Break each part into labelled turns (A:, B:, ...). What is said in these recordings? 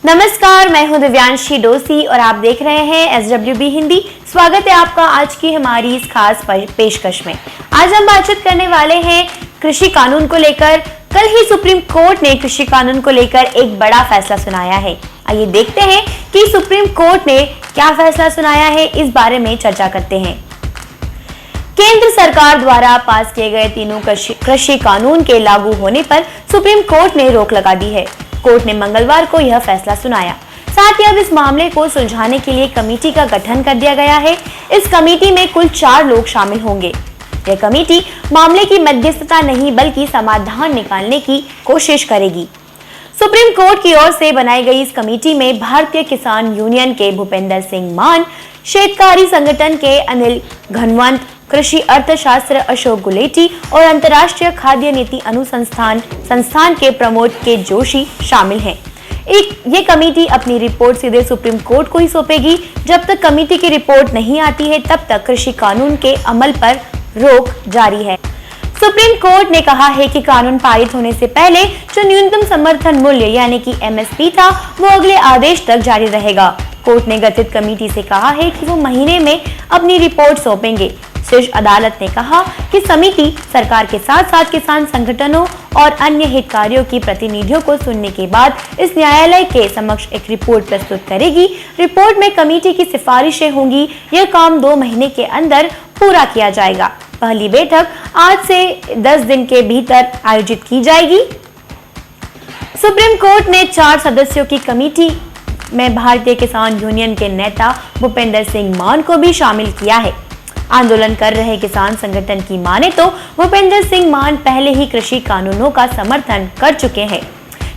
A: नमस्कार, मैं हूं दिव्यांशी डोसी और आप देख रहे हैं SWB हिंदी। स्वागत है आपका आज की हमारी इस खास पेशकश में। आज हम बातचीत करने वाले हैं कृषि कानून को लेकर। कल ही सुप्रीम कोर्ट ने कृषि कानून को लेकर एक बड़ा फैसला सुनाया है। आइए देखते हैं कि सुप्रीम कोर्ट ने क्या फैसला सुनाया है, इस बारे में चर्चा करते हैं। केंद्र सरकार द्वारा पास किए गए तीनों कृषि कानून के लागू होने पर सुप्रीम कोर्ट ने रोक लगा दी है। कोर्ट ने मंगलवार को यह फैसला सुनाया। साथ ही अब इस मामले को सुलझाने के लिए कमेटी का गठन कर दिया गया है। इस कमेटी में कुल 4 लोग शामिल होंगे। यह कमेटी मामले की मध्यस्थता नहीं बल्कि समाधान निकालने की कोशिश करेगी। सुप्रीम कोर्ट की ओर से बनाई गई इस कमेटी में भारतीय किसान यूनियन के भूपेंद्र सिंह मान, शेतकारी संगठन के अनिल घनवंत, कृषि अर्थशास्त्र अशोक गुलेटी और अंतर्राष्ट्रीय खाद्य नीति अनुसंधान संस्थान के प्रमोद के जोशी शामिल हैं। ये कमेटी अपनी रिपोर्ट सीधे सुप्रीम कोर्ट को ही सौंपेगी। जब तक कमेटी की रिपोर्ट नहीं आती है तब तक कृषि कानून के अमल पर रोक जारी है। सुप्रीम कोर्ट ने कहा है कि कानून पारित होने से पहले जो न्यूनतम समर्थन मूल्य यानी कि MSP था, वो अगले आदेश तक जारी रहेगा। कोर्ट ने गठित कमेटी से कहा है कि वो महीने में अपनी रिपोर्ट सौंपेंगे। शीर्ष अदालत ने कहा कि समिति सरकार के साथ साथ किसान संगठनों और अन्य हितधारकों की प्रतिनिधियों को सुनने के बाद इस न्यायालय के समक्ष एक रिपोर्ट प्रस्तुत करेगी। रिपोर्ट में कमेटी की सिफारिशें होंगी। यह काम 2 महीने के अंदर पूरा किया जाएगा। पहली बैठक आज से 10 दिन के भीतर आयोजित की जाएगी। सुप्रीम कोर्ट ने 4 सदस्यों की कमेटी में भारतीय किसान यूनियन के नेता भूपेंद्र सिंह मान को भी शामिल किया है। आंदोलन कर रहे किसान संगठन की माने तो भूपेंद्र सिंह मान पहले ही कृषि कानूनों का समर्थन कर चुके हैं।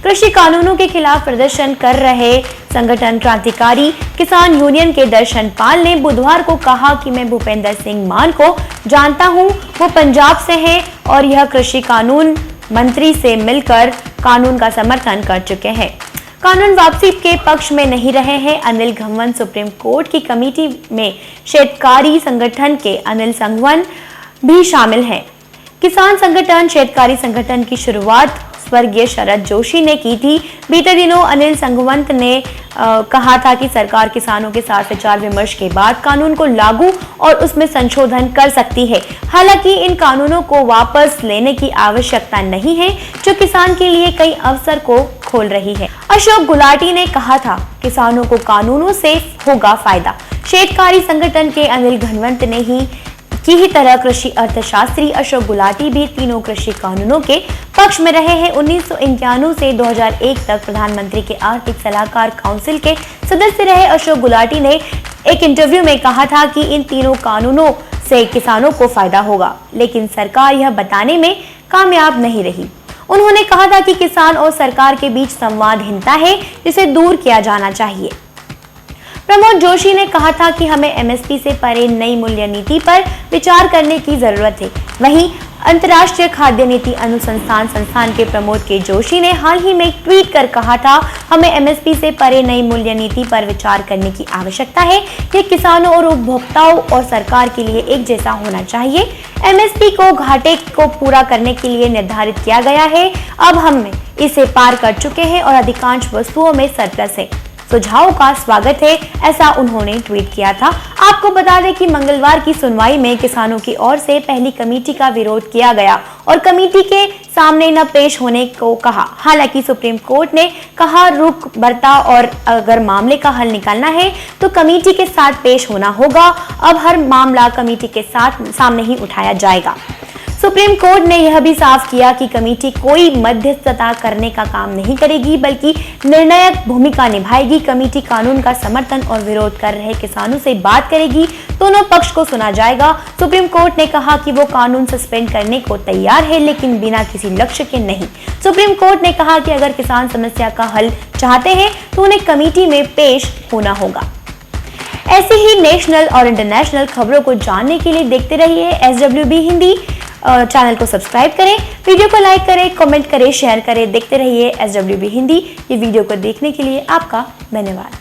A: कृषि कानूनों के खिलाफ प्रदर्शन कर रहे संगठन क्रांतिकारी किसान यूनियन के दर्शन पाल ने बुधवार को कहा कि मैं भूपेंद्र सिंह मान को जानता हूं, वो पंजाब से हैं और यह कृषि कानून मंत्री से मिलकर कानून का समर्थन कर चुके हैं। कानून वापसी के पक्ष में नहीं रहे हैं। अनिल घनवंत सुप्रीम कोर्ट की कमेटी में शेतकारी संगठन के अनिल संघवन भी शामिल हैं। किसान संगठन शेतकारी संगठन की शुरुआत स्वर्गीय शरद जोशी ने की थी। बीते दिनों अनिल संघवंत ने कहा था कि सरकार किसानों के साथ विचार विमर्श के बाद कानून को लागू और उसमें संशोधन कर सकती है। हालांकि इन कानूनों को वापस लेने की आवश्यकता नहीं है, जो किसान के लिए कई अवसर को खोल रही है। अशोक गुलाटी ने कहा था, किसानों को कानूनों से होगा फायदा। शेतकारी संगठन के अनिल घनवंत ने ही तरह कृषि अर्थशास्त्री अशोक गुलाटी भी तीनों कृषि कानूनों के पक्ष में रहे हैं। 1991 से 2001 तक प्रधानमंत्री के आर्थिक सलाहकार काउंसिल के सदस्य रहे अशोक गुलाटी ने एक इंटरव्यू में कहा था कि इन तीनों कानूनों से किसानों को फायदा होगा, लेकिन सरकार यह बताने में कामयाब नहीं रही। उन्होंने कहा था कि किसान और सरकार के बीच संवादहीनता है, जिसे दूर किया जाना चाहिए। प्रमोद जोशी ने कहा था कि हमें MSP से परे नई मूल्य नीति पर विचार करने की जरूरत है। वहीं अंतर्राष्ट्रीय खाद्य नीति अनुसंधान संस्थान के प्रमोद के जोशी ने हाल ही में ट्वीट कर कहा था, हमें MSP से परे नई मूल्य नीति पर विचार करने की आवश्यकता है। ये किसानों और उपभोक्ताओं और सरकार के लिए एक जैसा होना चाहिए। MSP को घाटे को पूरा करने के लिए निर्धारित किया गया है। अब हम इसे पार कर चुके हैं और अधिकांश वस्तुओं में सरप्लस है। सुझाव का स्वागत है, ऐसा उन्होंने ट्वीट किया था। आपको बता दें कि मंगलवार की सुनवाई में किसानों की ओर से पहली कमेटी का विरोध किया गया और कमेटी के सामने न पेश होने को कहा। हालांकि सुप्रीम कोर्ट ने कहा रुख बरता और अगर मामले का हल निकालना है तो कमेटी के साथ पेश होना होगा। अब हर मामला कमेटी के सामने ही उठाया जाएगा। सुप्रीम कोर्ट ने यह भी साफ किया कि कमेटी कोई मध्यस्थता करने का काम नहीं करेगी, बल्कि निर्णायक भूमिका निभाएगी। कमेटी कानून का समर्थन और विरोध कर रहे किसानों से बात करेगी, दोनों पक्ष को सुना जाएगा। सुप्रीम कोर्ट ने कहा कि वो कानून सस्पेंड करने को तैयार है, लेकिन बिना किसी लक्ष्य के नहीं। सुप्रीम कोर्ट ने कहा कि अगर किसान समस्या का हल चाहते हैं तो उन्हें कमेटी में पेश होना होगा। ऐसी ही नेशनल और इंटरनेशनल खबरों को जानने के लिए देखते रहिए SWB हिंदी। चैनल को सब्सक्राइब करें, वीडियो को लाइक करें, कमेंट करें, शेयर करें। देखते रहिए SWB हिंदी। ये वीडियो को देखने के लिए आपका धन्यवाद।